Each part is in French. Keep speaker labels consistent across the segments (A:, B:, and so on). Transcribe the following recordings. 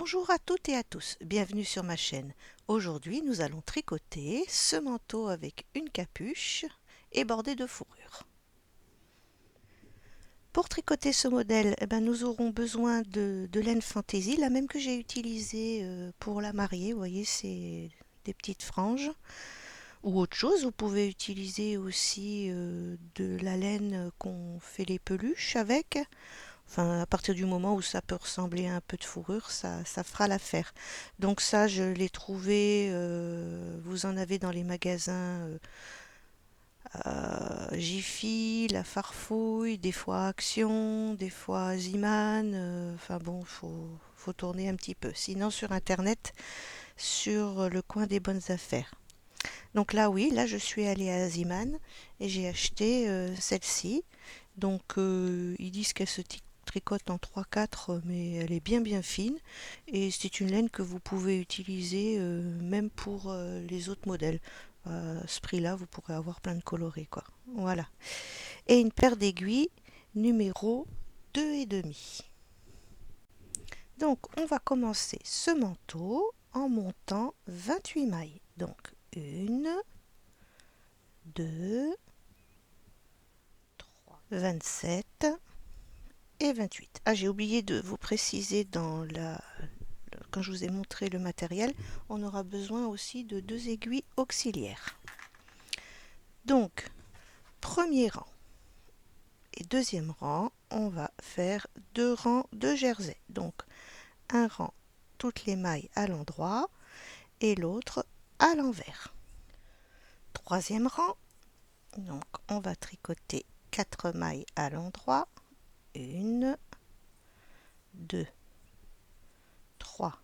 A: Bonjour à toutes et à tous, bienvenue sur ma chaîne. Aujourd'hui, nous allons tricoter ce manteau avec une capuche et bordé de fourrure. Pour tricoter ce modèle, nous aurons besoin de laine fantaisie, la même que j'ai utilisée pour la mariée. Vous voyez, c'est des petites franges. Ou autre chose, vous pouvez utiliser aussi de la laine qu'on fait les peluches avec. Enfin, à partir du moment où ça peut ressembler à un peu de fourrure, ça fera l'affaire. Donc ça, je l'ai trouvé, vous en avez dans les magasins Jiffy, La Farfouille, des fois Action, des fois Ziman. Enfin bon, faut tourner un petit peu. Sinon, sur Internet, sur le coin des bonnes affaires. Donc là, oui, là, je suis allée à Ziman et j'ai acheté celle-ci. Donc, ils disent qu'elle se tricote en 3-4, mais elle est bien fine. Et c'est une laine que vous pouvez utiliser même pour les autres modèles. À ce prix-là, vous pourrez avoir plein de colorés, quoi. Voilà. Et une paire d'aiguilles numéro 2,5. Donc, on va commencer ce manteau en montant 28 mailles. Donc, 1, 2, 3, 27 et 28. Ah, j'ai oublié de vous préciser quand je vous ai montré le matériel, on aura besoin aussi de 2 aiguilles auxiliaires. Donc, premier rang et deuxième rang, on va faire 2 rangs de jersey. Donc, un rang, toutes les mailles à l'endroit et l'autre à l'envers. Troisième rang, donc on va tricoter 4 mailles à l'endroit. 1, 2, 3,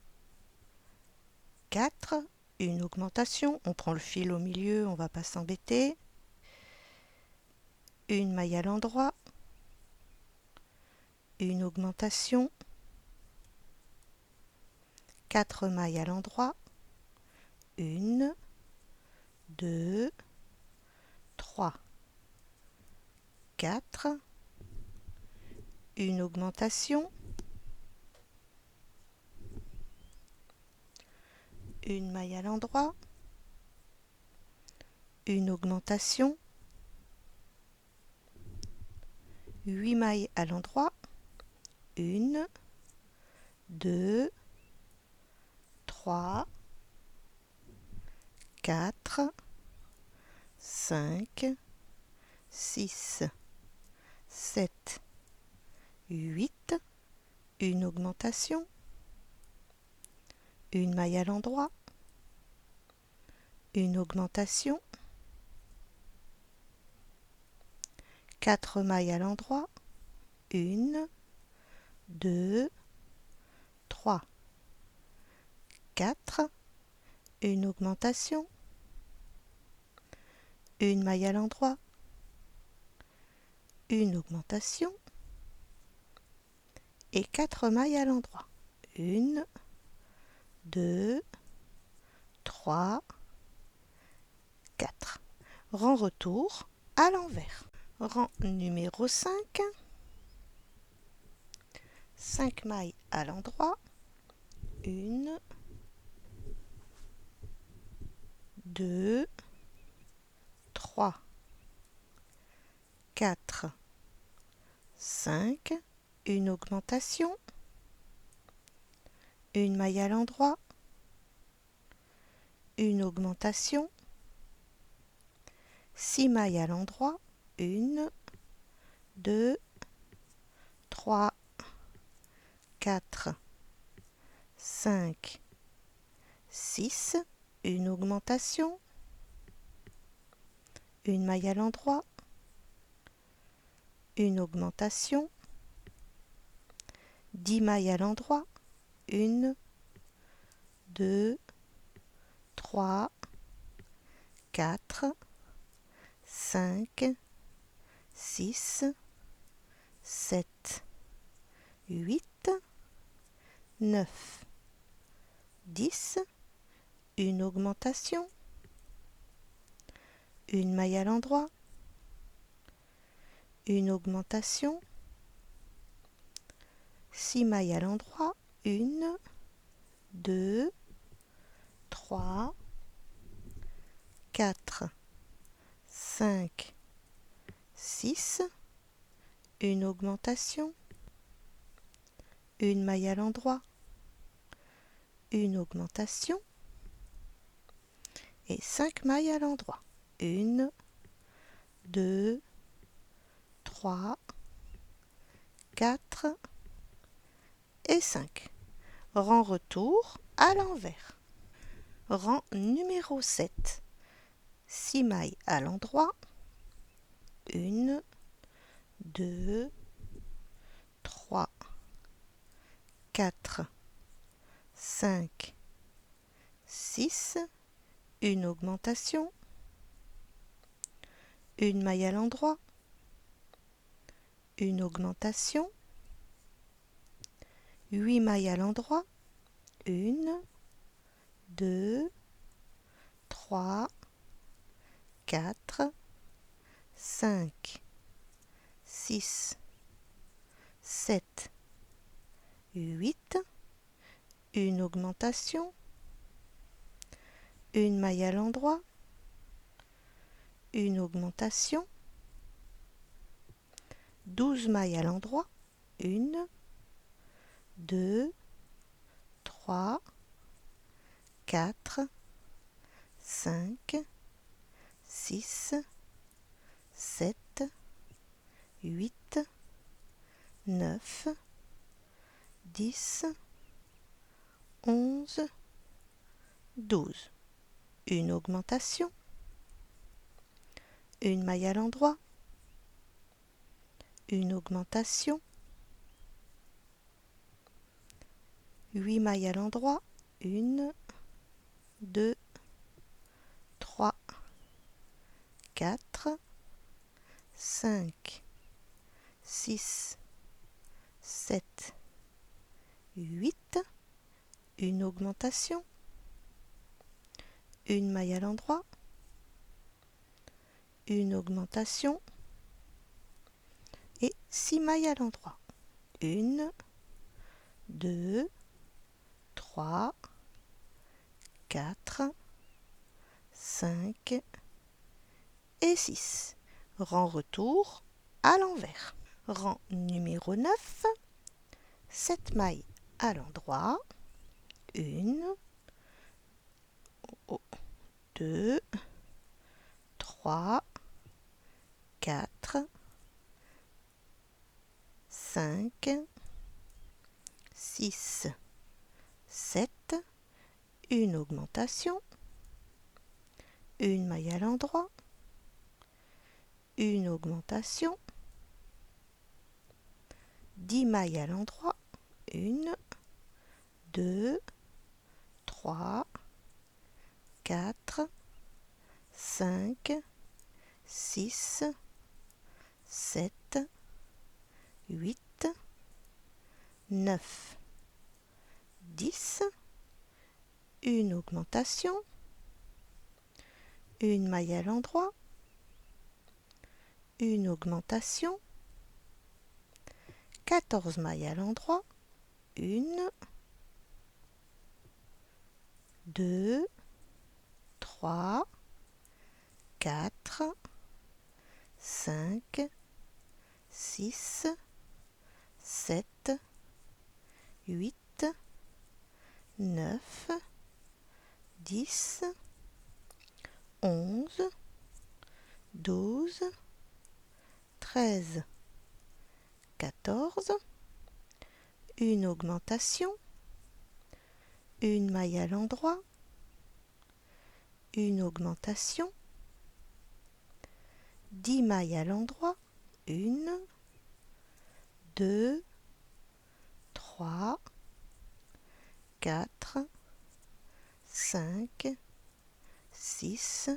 A: 4, une augmentation, on prend le fil au milieu, on ne va pas s'embêter, une maille à l'endroit, une augmentation, 4 mailles à l'endroit, 1, 2, 3, 4, une augmentation, une maille à l'endroit, une augmentation, 8 mailles à l'endroit, 1, 2, 3, 4, 5, 6, 7, 8, une augmentation, une maille à l'endroit, une augmentation, 4 mailles à l'endroit, 1, 2, 3, 4, une augmentation, une maille à l'endroit, une augmentation et 4 mailles à l'endroit. 1, 2, 3, 4. Rang retour à l'envers. Rang numéro 5. 5 mailles à l'endroit. 1, 2, 3, 4, 5, une augmentation, une maille à l'endroit, une augmentation, 6 mailles à l'endroit, 1, 2, 3, 4, 5, 6, une augmentation, une maille à l'endroit, une augmentation, 10 mailles à l'endroit, 1, 2, 3, 4, 5, 6, 7, 8, 9, 10, une augmentation, une maille à l'endroit, une augmentation, 6 mailles à l'endroit, 1, 2, 3, 4, 5, 6, une augmentation, une maille à l'endroit, une augmentation et 5 mailles à l'endroit. 1, 2, 3, 4 et 5. Rang retour à l'envers. Rang numéro 7. 6 mailles à l'endroit. 1, 2, 3, 4, 5, 6, une augmentation, une maille à l'endroit, une augmentation, 8 mailles à l'endroit, 1, 2, 3, 4, 5, 6, 7, 8, une augmentation, une maille à l'endroit, une augmentation, 12 mailles à l'endroit, 1, 2, 3, 4, 5, 6, 7, 8, 9, 10, 11, 12. Une augmentation, une maille à l'endroit, une augmentation, 8 mailles à l'endroit, 1, 2, 3, 4, 5, 6, 7, 8, une augmentation, une maille à l'endroit, une augmentation et 6 mailles à l'endroit. 1, 2, 3, 4, 5 et 6. Rang retour à l'envers. Rang numéro 9, 7 mailles à l'endroit, 1, 2, 3, 4, 5, 6, 7, une augmentation, une maille à l'endroit, une augmentation, 10 mailles à l'endroit, 1, 2, 3, 4, 5, 6, 7, 8, 9, 10, une augmentation, une maille à l'endroit, une augmentation, 14 mailles à l'endroit, 1, 2, 3, 4, 5, 6, 7, 8, 9, 10, 11, 12, 13, 14, une augmentation, une maille à l'endroit, une augmentation, 10 mailles à l'endroit, 1, 2, 3, 4, 5, 6,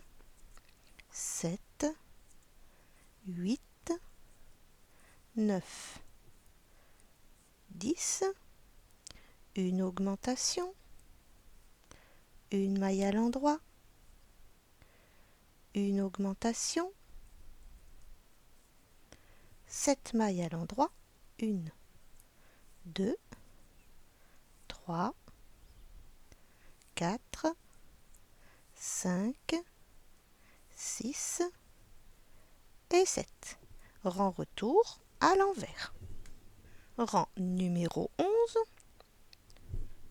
A: 7, 8, 9, 10, une augmentation, une maille à l'endroit, une augmentation, 7 mailles à l'endroit, 1, 2, 3, 4, 5, 6 et 7. Rang retour à l'envers. Rang numéro 11.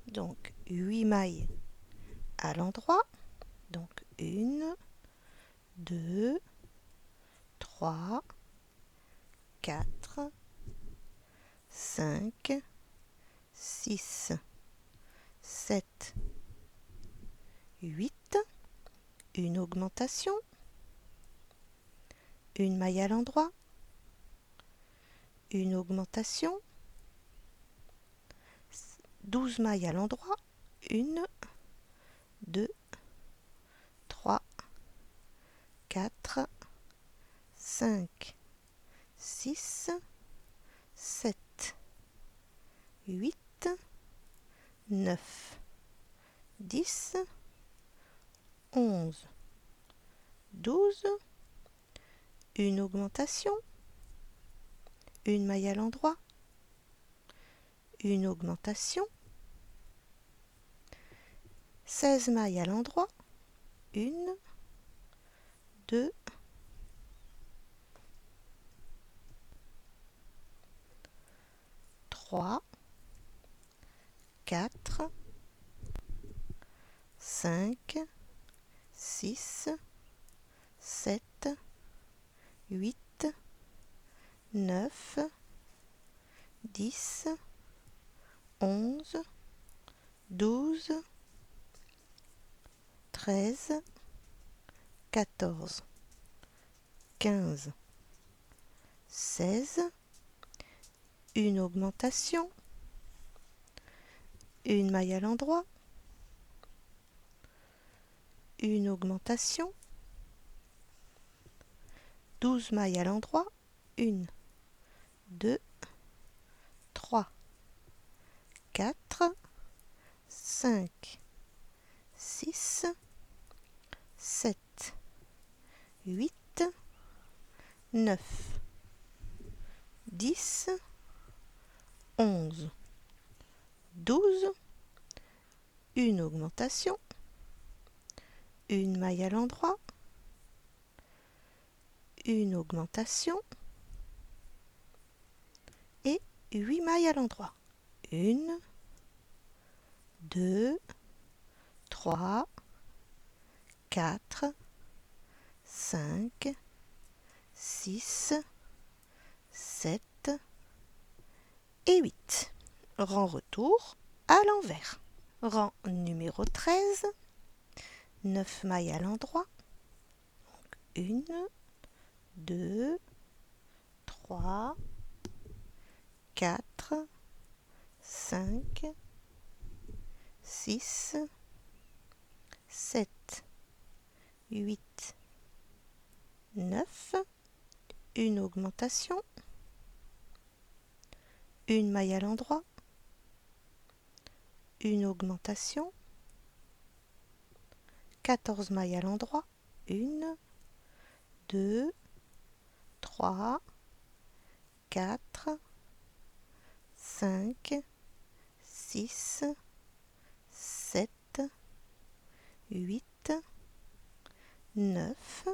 A: Donc 8 mailles à l'endroit. Donc 1, 2, 3, 4, 5, 6, 7, 8. Une augmentation. Une maille à l'endroit. Une augmentation. 12 mailles à l'endroit. 1, 2, 3, 4, 5, 6, 7, 8, 9, 10, 11, 12. Une augmentation. Une maille à l'endroit. Une augmentation. 16 mailles à l'endroit. 1, 2, 3, 4, 5, 6, 7, 8, 9, 10, 11, 12, 13, 14, 15, 16. Une augmentation. Une maille à l'endroit. Une augmentation. 12 mailles à l'endroit. 1, 2, 3, 4, 5, 6, 7, 8, 9, 10, 11, 12. Une augmentation. Une maille à l'endroit. Une augmentation. Et 8 mailles à l'endroit. 1, 2, 3, 4, 5, 6, 7 et 8. Rang retour à l'envers. Rang numéro 13. 9 mailles à l'endroit. 1, 2, 3, 4, 5, 6, 7, 8, 9. Une augmentation. Une maille à l'endroit. Une augmentation. 14 mailles à l'endroit. 1, 2, 3, 4, 5, 6, 7, 8, 9,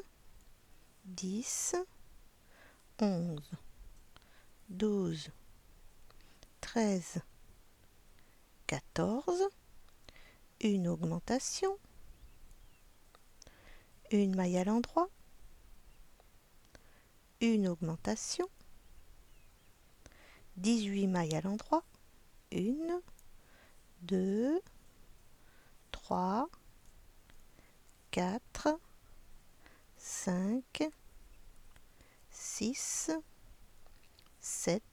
A: 10, 11, 12, 13, 14. Une augmentation. Une maille à l'endroit. Une augmentation. 18 mailles à l'endroit. 1, 2, 3, 4, 5, 6, 7,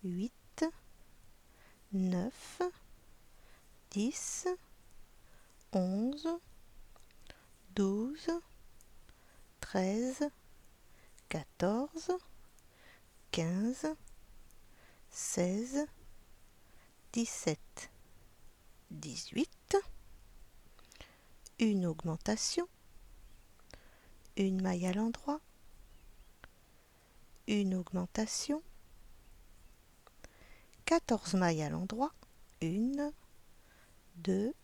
A: 8, 9, 10, 11, 12, 13, 14, 15, 16, 17, 18. Une augmentation. Une maille à l'endroit. Une augmentation. 14 mailles à l'endroit. 1, 2,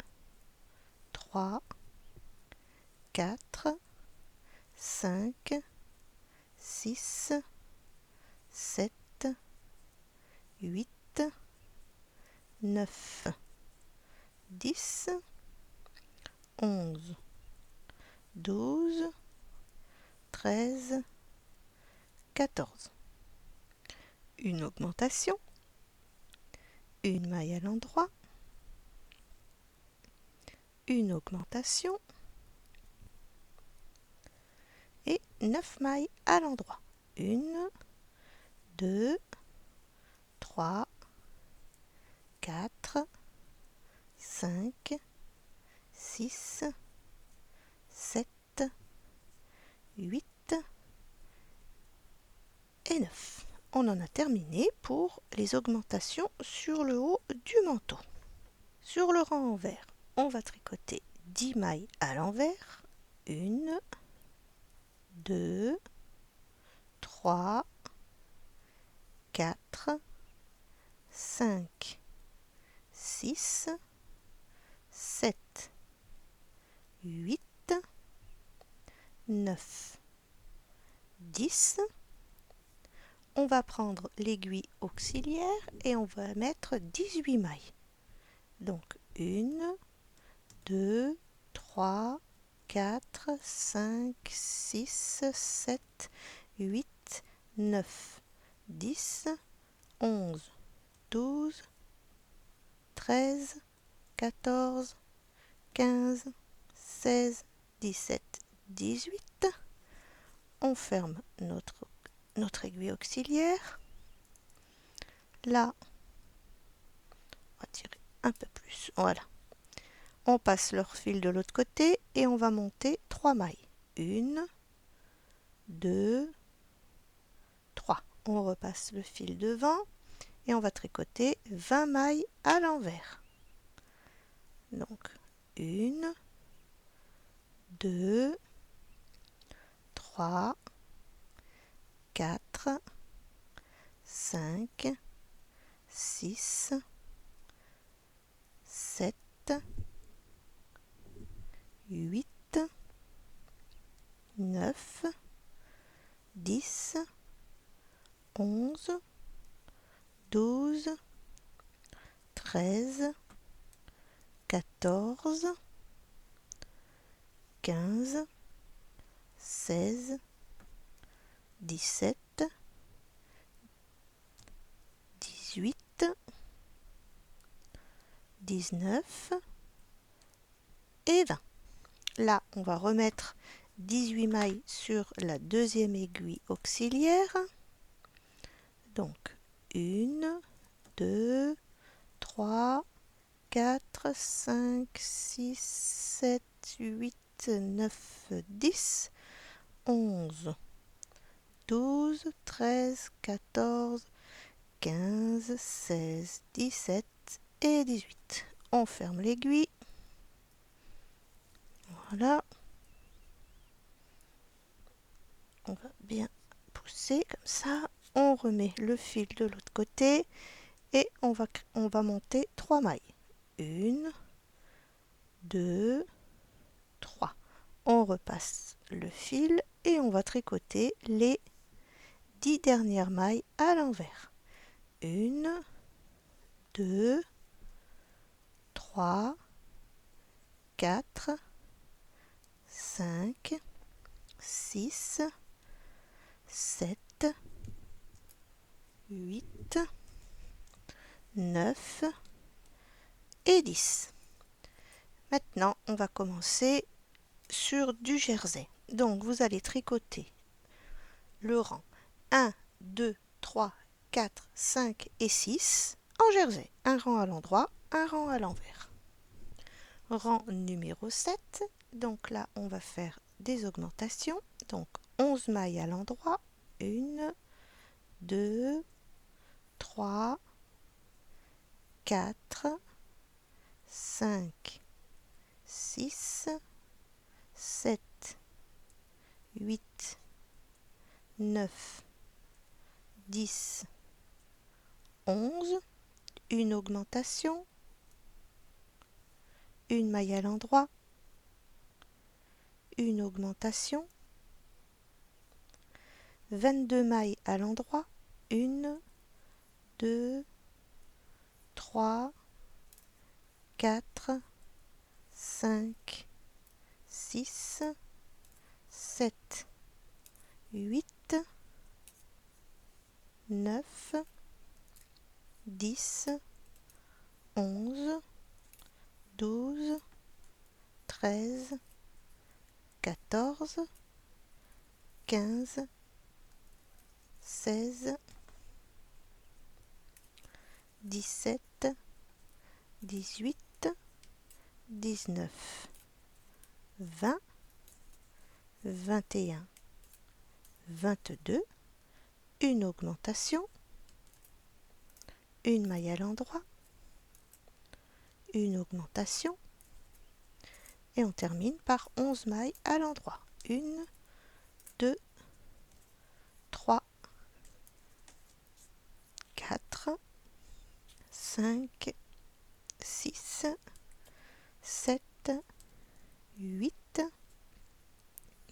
A: 3, 4, 5, 6, 7, 8, 9, 10, 11, 12, 13, 14. Une augmentation, une maille à l'endroit, une augmentation et 9 mailles à l'endroit. 1, 2, 3, 4, 5, 6, 7, 8 et 9. On en a terminé pour les augmentations sur le haut du manteau. Sur le rang envers, on va tricoter 10 mailles à l'envers. 1, 2, 3, 4, 5, 6, 7, 8, 9, 10. On va prendre l'aiguille auxiliaire et on va mettre 18 mailles. Donc 1, 2, 3, 4, 5, 6, 7, 8, 9, 10, 11, 12, 13, 14, 15, 16, 17, 18. On ferme notre aiguille auxiliaire. Là, on va tirer un peu plus. Voilà. On passe leur fil de l'autre côté et on va monter 3 mailles. 1, 2, 3. On repasse le fil devant et on va tricoter 20 mailles à l'envers. Donc 1, 2, 3, 4, 5, 6, 7, 8, 9, 10, 11, 12, 13, 14, 15, 16, 17, 18, 19 et 20. Là, on va remettre 18 mailles sur la deuxième aiguille auxiliaire. Donc 1, 2, 3, 4, 5, 6, 7, 8, 9, 10, 11, 12, 13, 14, 15, 16, 17 et 18. On ferme l'aiguille. Voilà. On va bien pousser comme ça. On remet le fil de l'autre côté et on va monter 3 mailles. 1, 2, 3. On repasse le fil et on va tricoter les 10 dernières mailles à l'envers. 1, 2, 3, 4, 5, 6, 7, 8, 9 et 10. Maintenant, on va commencer sur du jersey. Donc, vous allez tricoter le rang 1, 2, 3, 4, 5 et 6 en jersey. Un rang à l'endroit, un rang à l'envers. Rang numéro 7. Donc là, on va faire des augmentations. Donc 11 mailles à l'endroit. 1, 2, 3, 4, 5, 6, 7, 8, 9, 10, 11. Une augmentation. Une maille à l'endroit. une augmentation, 22 mailles à l'endroit, 1, 2, 3, 4, 5, 6, 7, 8, 9, 10, 11, 12, 13, 14, 15, 16, 17, 18, 19, 20, 21, 22, une augmentation, une maille à l'endroit, une augmentation, et on termine par 11 mailles à l'endroit. 1, 2, 3, 4, 5, 6, 7, 8,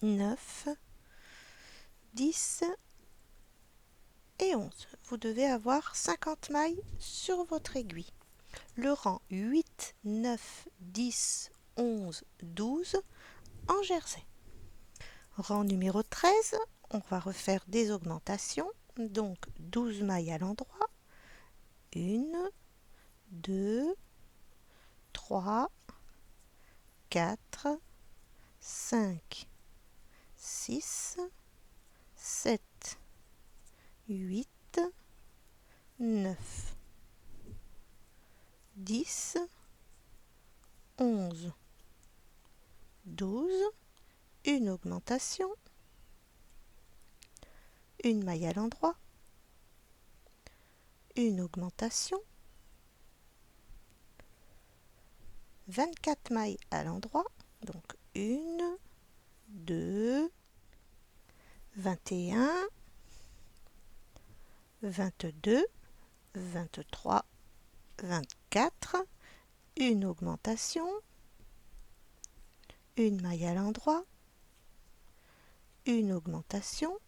A: 9, 10 et 11. Vous devez avoir 50 mailles sur votre aiguille. Le rang 8, 9, 10, 11, 12 en jersey. Rang numéro 13, on va refaire des augmentations, donc 12 mailles à l'endroit, 1, 2, 3, 4, 5, 6, 7, 8, 9, 10, 11, 12, une augmentation, une maille à l'endroit, une augmentation, 24 mailles à l'endroit, donc 1, 2, 21, 22, 23, 24, une augmentation, une maille à l'endroit, une augmentation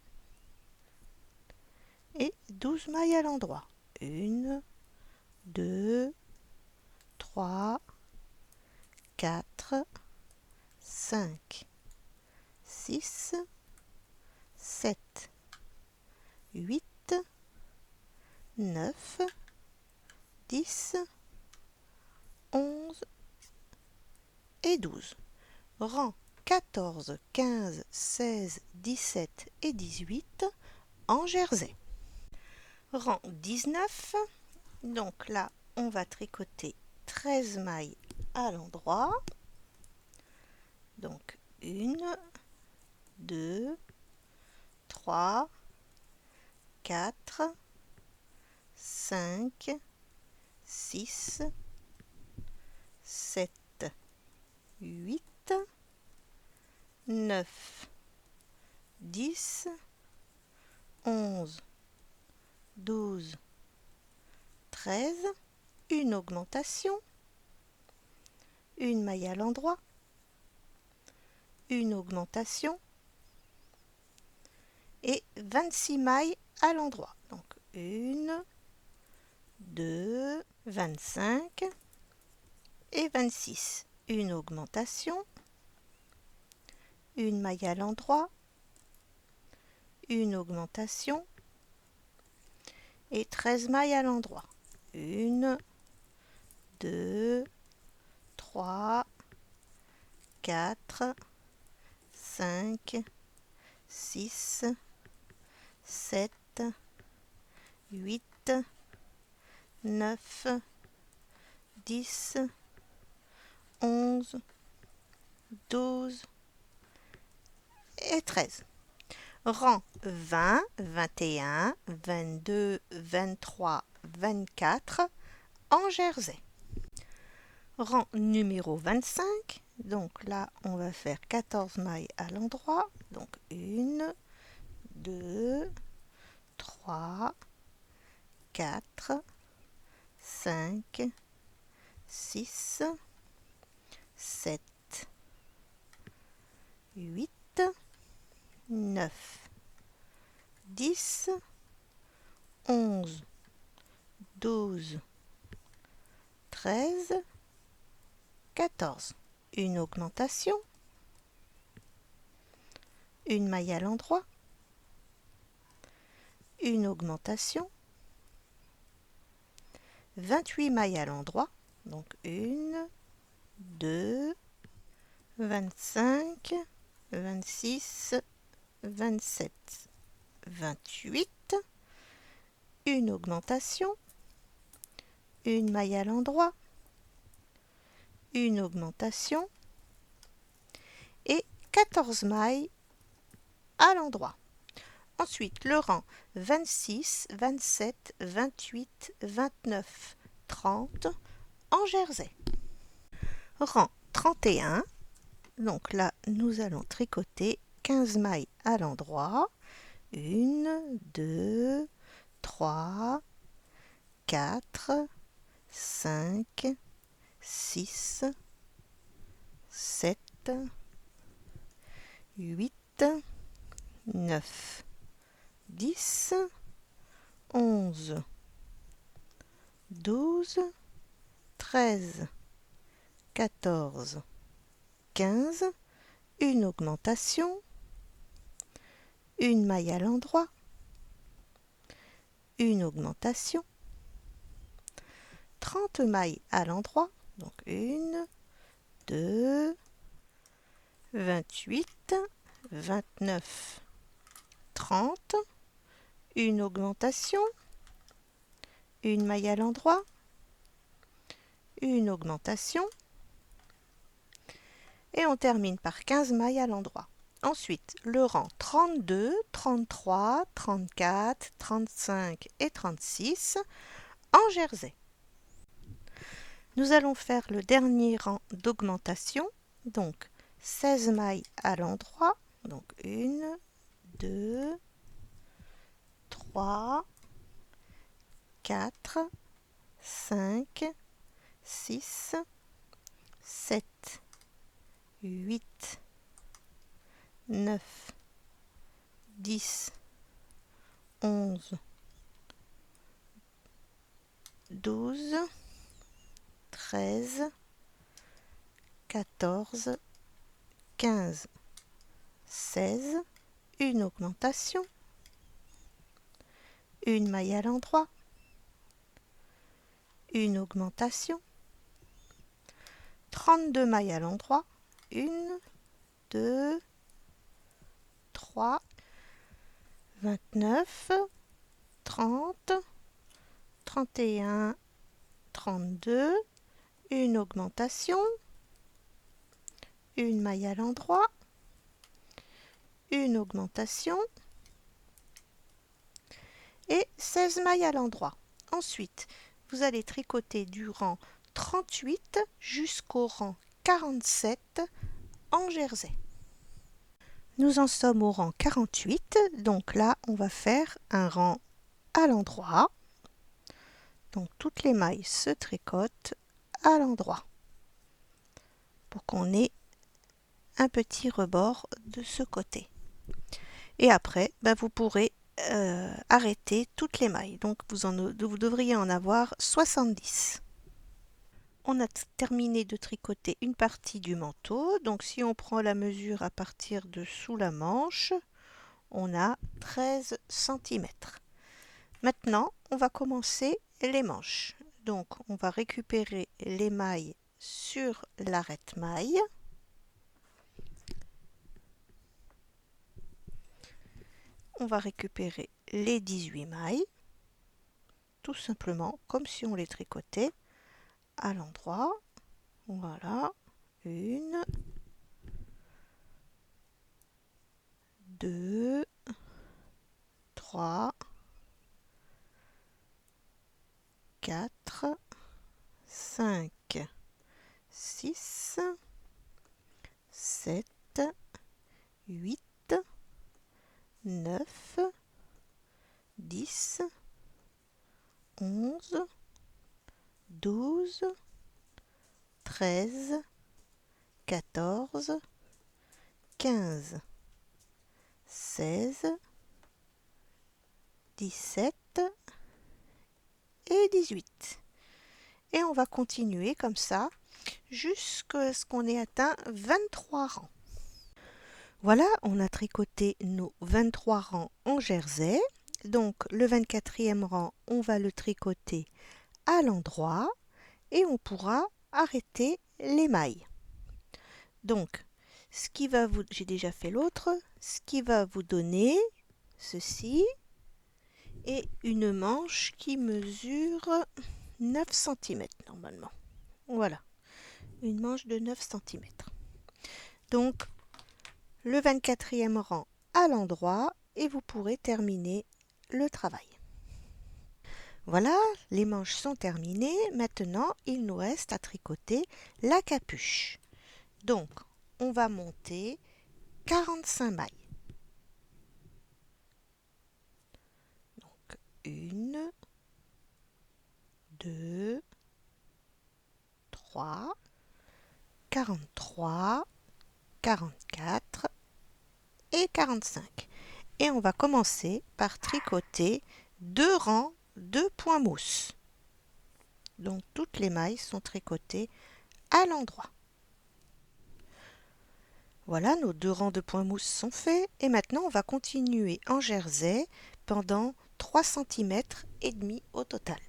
A: et 12 mailles à l'endroit. 1, 2, 3, 4, 5, 6, 7, 8, 9, 10, 11 et 12. Rang 14, 15, 16, 17 et 18 en jersey. Rang 19, donc là on va tricoter 13 mailles à l'endroit. Donc 1, 2, 3, 4, 5, 6, 7, 8, 9, 10, 11, 12, 13, une augmentation, une maille à l'endroit, une augmentation et 26 mailles à l'endroit. Donc 1, 2, 25 et 26. Une augmentation, une maille à l'endroit, une augmentation et 13 mailles à l'endroit. 1, 2, 3, 4, 5, 6, 7, 8, 9, 10, 11, 12 et 13. Rang 20, 21, 22, 23, 24 en jersey. Rang numéro 25, donc là on va faire 14 mailles à l'endroit, donc 1, 2, 3, 4, 5, 6, 7, 8, 9, 10, 11, 12, 13, 14. Une augmentation, une maille à l'endroit, une augmentation, 28 mailles à l'endroit, donc 1, 2, 25, 26, 27, 28, une augmentation, une maille à l'endroit, une augmentation et 14 mailles à l'endroit. Ensuite, le rang 26, 27, 28, 29, 30 en jersey. Rang 31, donc là nous allons tricoter 15 mailles à l'endroit. 1, 2, 3, 4, 5, 6, 7, 8, 9, 10, 11, 12, 13, 14, 15, une augmentation, une maille à l'endroit, une augmentation, 30 mailles à l'endroit, donc 1, 2, 28, 29, 30, une augmentation, une maille à l'endroit, une augmentation, et on termine par 15 mailles à l'endroit. Ensuite, le rang 32, 33, 34, 35 et 36 en jersey. Nous allons faire le dernier rang d'augmentation, donc 16 mailles à l'endroit, donc 1, 2, 3, 4, 5, 6, 7, 8, 9, 10, 11, 12, 13, 14, 15, 16, une augmentation, une maille à l'endroit, une augmentation, 32 mailles à l'endroit, 1, 2, 3, 29, 30, 31, 32, une augmentation, une maille à l'endroit, une augmentation et 16 mailles à l'endroit. Ensuite, vous allez tricoter du rang 38 jusqu'au rang 47 en jersey. Nous en sommes au rang 48, donc là on va faire un rang à l'endroit. Donc toutes les mailles se tricotent à l'endroit pour qu'on ait un petit rebord de ce côté. Et après, vous pourrez arrêter toutes les mailles. Donc vous devriez en avoir 70. On a terminé de tricoter une partie du manteau. Donc si on prend la mesure à partir de sous la manche, on a 13 cm. Maintenant, on va commencer les manches. Donc on va récupérer les mailles sur l'arrête-maille. On va récupérer les 18 mailles, tout simplement comme si on les tricotait à l'endroit. Voilà, 1, 2, 3, 4, 5, 6, 7, 8, 9, 10, 11, 12, 13, 14, 15, 16, 17 et 18. Et on va continuer comme ça jusqu'à ce qu'on ait atteint 23 rangs. Voilà, on a tricoté nos 23 rangs en jersey. Donc le 24e rang, on va le tricoter à l'endroit et on pourra arrêter les mailles. Donc, j'ai déjà fait l'autre, ce qui va vous donner ceci et une manche qui mesure 9 cm normalement. Voilà, une manche de 9 cm. Donc, le 24e rang à l'endroit et vous pourrez terminer le travail. Voilà, les manches sont terminées. Maintenant, il nous reste à tricoter la capuche. Donc, on va monter 45 mailles. Donc, 1, 2, 3, 43, 44 et 45. Et on va commencer par tricoter 2 rangs de points mousse. Donc, toutes les mailles sont tricotées à l'endroit. Voilà, nos 2 rangs de points mousse sont faits et maintenant on va continuer en jersey pendant 3 cm et demi au total.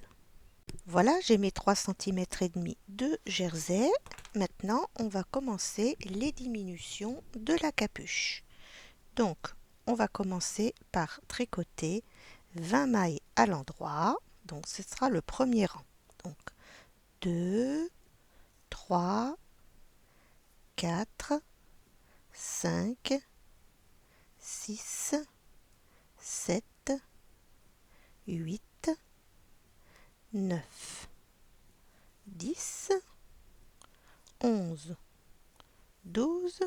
A: Voilà, j'ai mes 3 cm et demi de jersey. Maintenant, on va commencer les diminutions de la capuche. Donc, on va commencer par tricoter 20 mailles à l'endroit. Donc, ce sera le premier rang. Donc, 2, 3, 4, 5, 6, 7, 8, 9, 10, 11, 12,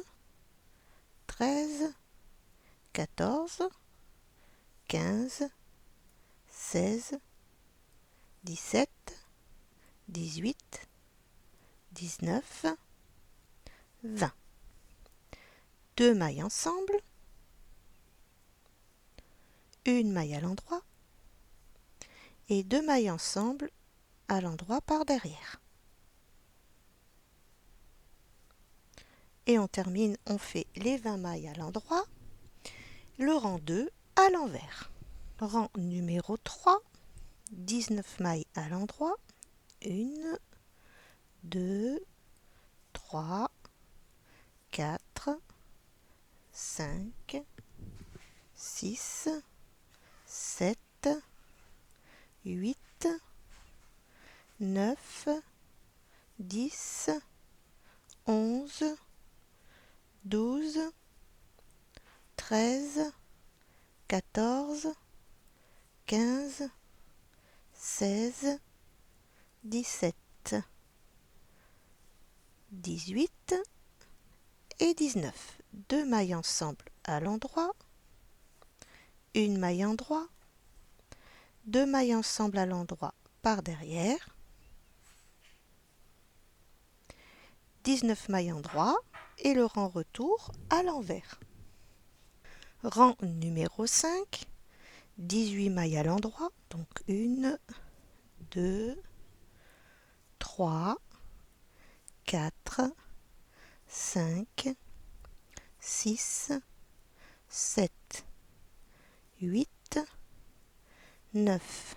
A: 13, 14, 15, 16, 17, 18, 19, 20. 2 mailles ensemble, une maille à l'endroit et 2 mailles ensemble à l'endroit par derrière. Et on termine, on fait les 20 mailles à l'endroit, le rang 2 à l'envers. Rang numéro 3, 19 mailles à l'endroit, 1, 2, 3, 4, 5, 6, 7, 8, 9, 10, 11, 12, 13, 14, 15, 16, 17, 18 et 19. 2 mailles ensemble à l'endroit, une maille endroit, 2 mailles ensemble à l'endroit par derrière, 19 mailles endroit et le rang retour à l'envers. Rang numéro 5, 18 mailles à l'endroit, donc 1, 2, 3, 4, 5, 6, 7, 8, 9,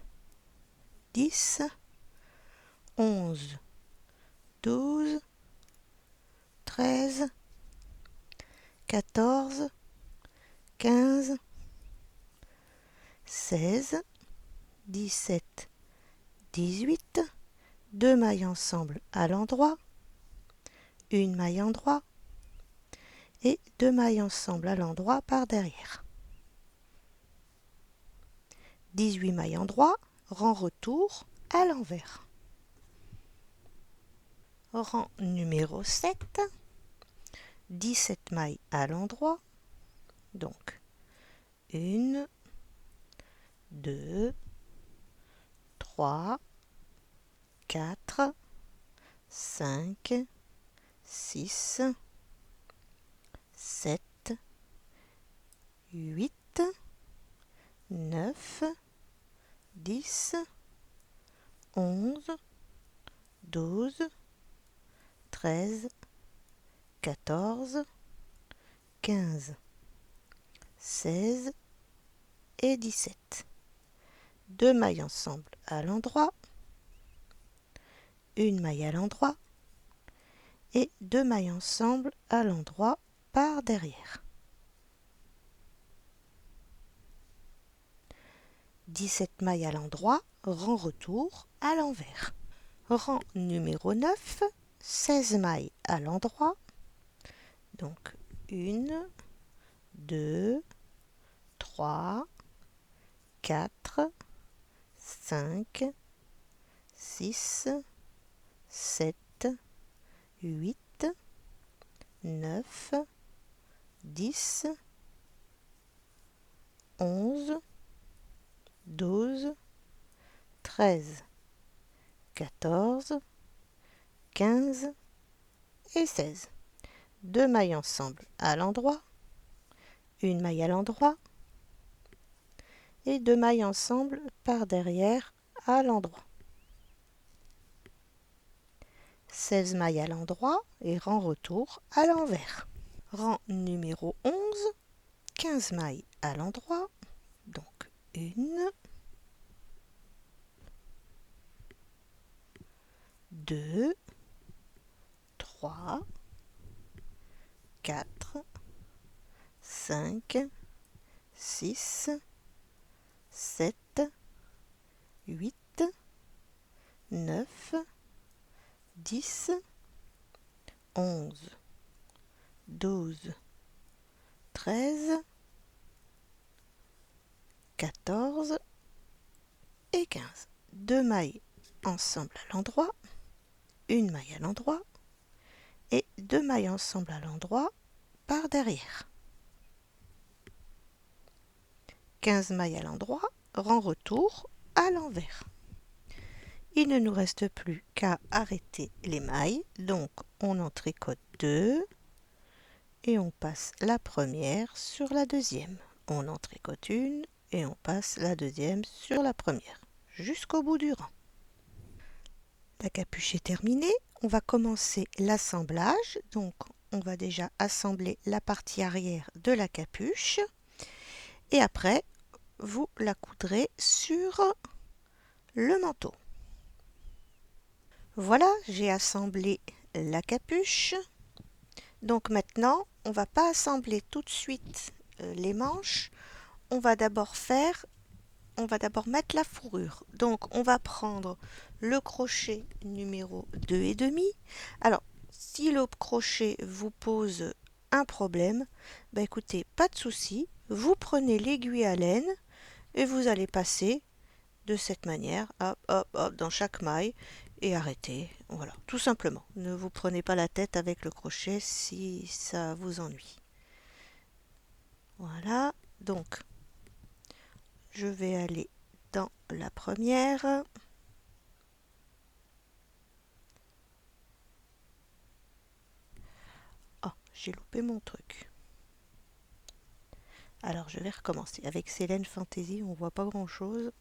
A: 10, 11, 12, 13, 14, 15, 16, 17, 18, 2 mailles ensemble à l'endroit, une maille endroit et 2 mailles ensemble à l'endroit par derrière. 18 mailles endroit, rang retour à l'envers. Rang numéro 7, 17 mailles à l'endroit, donc 1, 2, 3, 4, 5, 6, 7, 8, 9, 10, 11, 12, 13, 14, 15, 16 et 17. 2 mailles ensemble à l'endroit, une maille à l'endroit et 2 mailles ensemble à l'endroit par derrière. 17 mailles à l'endroit, rang retour à l'envers. Rang numéro 9, 16 mailles à l'endroit, donc 1, 2, 3, 4, 5, 6, 7, 8, 9, 10, 11, 12, 13, 14, 15 et 16. 2 mailles ensemble à l'endroit, une maille à l'endroit et 2 mailles ensemble par derrière à l'endroit. 16 mailles à l'endroit et rang retour à l'envers. Rang numéro 11, 15 mailles à l'endroit, donc 1, 2, 3, 4, 5, 6, 7, 8, 9, 10, 11, 12, 13, 14 et 15. 2 mailles ensemble à l'endroit, une maille à l'endroit et 2 mailles ensemble à l'endroit par derrière. 15 mailles à l'endroit, rang retour à l'envers. Il ne nous reste plus qu'à arrêter les mailles, donc on en tricote 2 et on passe la première sur la deuxième. On en tricote une et on passe la deuxième sur la première, jusqu'au bout du rang. La capuche est terminée, on va commencer l'assemblage, donc on va déjà assembler la partie arrière de la capuche et après vous la coudrez sur le manteau. Voilà, j'ai assemblé la capuche. Donc maintenant, on ne va pas assembler tout de suite les manches. On va d'abord mettre la fourrure. Donc on va prendre le crochet numéro 2 et demi. Alors, si le crochet vous pose un problème, bah écoutez, pas de souci. Vous prenez l'aiguille à laine et vous allez passer de cette manière, hop, hop, hop, dans chaque maille et arrêtez. Voilà, tout simplement. Ne vous prenez pas la tête avec le crochet si ça vous ennuie. Voilà, donc je vais aller dans la première. Oh, j'ai loupé mon truc. Alors je vais recommencer. Avec Célène Fantasy, on voit pas grand chose.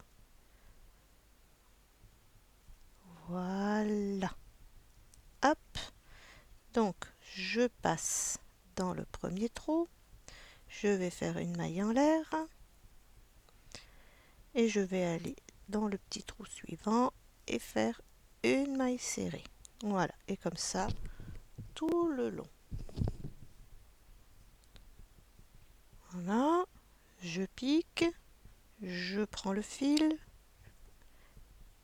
A: Voilà. Hop. Donc je passe dans le premier trou. Je vais faire une maille en l'air. Et je vais aller dans le petit trou suivant et faire une maille serrée. Voilà. Et comme ça, tout le long. Voilà. Je pique. Je prends le fil.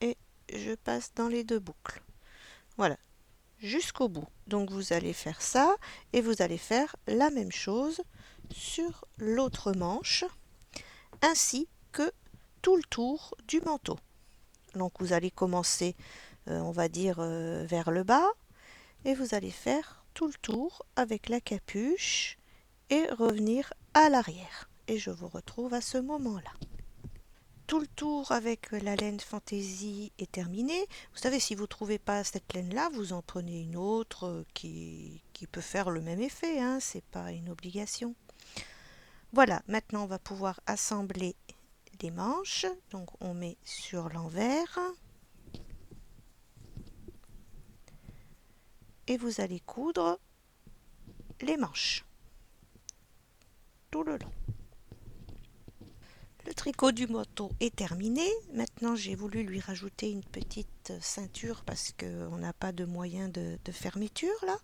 A: Et je passe dans les deux boucles. Voilà. Jusqu'au bout. Donc vous allez faire ça et vous allez faire la même chose sur l'autre manche ainsi que tout le tour du manteau. Donc vous allez commencer on va dire vers le bas et vous allez faire tout le tour avec la capuche et revenir à l'arrière. Et je vous retrouve à ce moment-là. Tout le tour avec la laine Fantasy est terminé. Vous savez, si vous ne trouvez pas cette laine-là, vous en prenez une autre qui peut faire le même effet, hein, c'est pas une obligation. Voilà, maintenant on va pouvoir assembler les manches. Donc on met sur l'envers et vous allez coudre les manches tout le long. Le tricot du manteau est terminé. Maintenant j'ai voulu lui rajouter une petite ceinture parce qu'on n'a pas de moyen de fermeture là.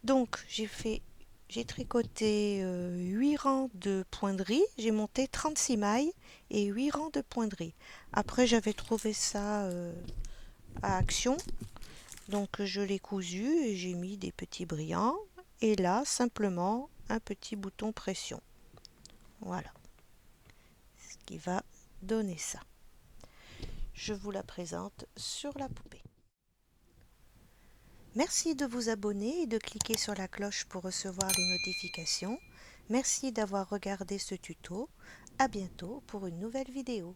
A: Donc j'ai tricoté 8 rangs de poinderies, j'ai monté 36 mailles et 8 rangs de poinderies. Après j'avais trouvé ça à Action, donc je l'ai cousu et j'ai mis des petits brillants et là simplement un petit bouton pression. Voilà ce qui va donner ça. Je vous la présente sur la poupée. Merci de vous abonner et de cliquer sur la cloche pour recevoir les notifications. Merci d'avoir regardé ce tuto. À bientôt pour une nouvelle vidéo.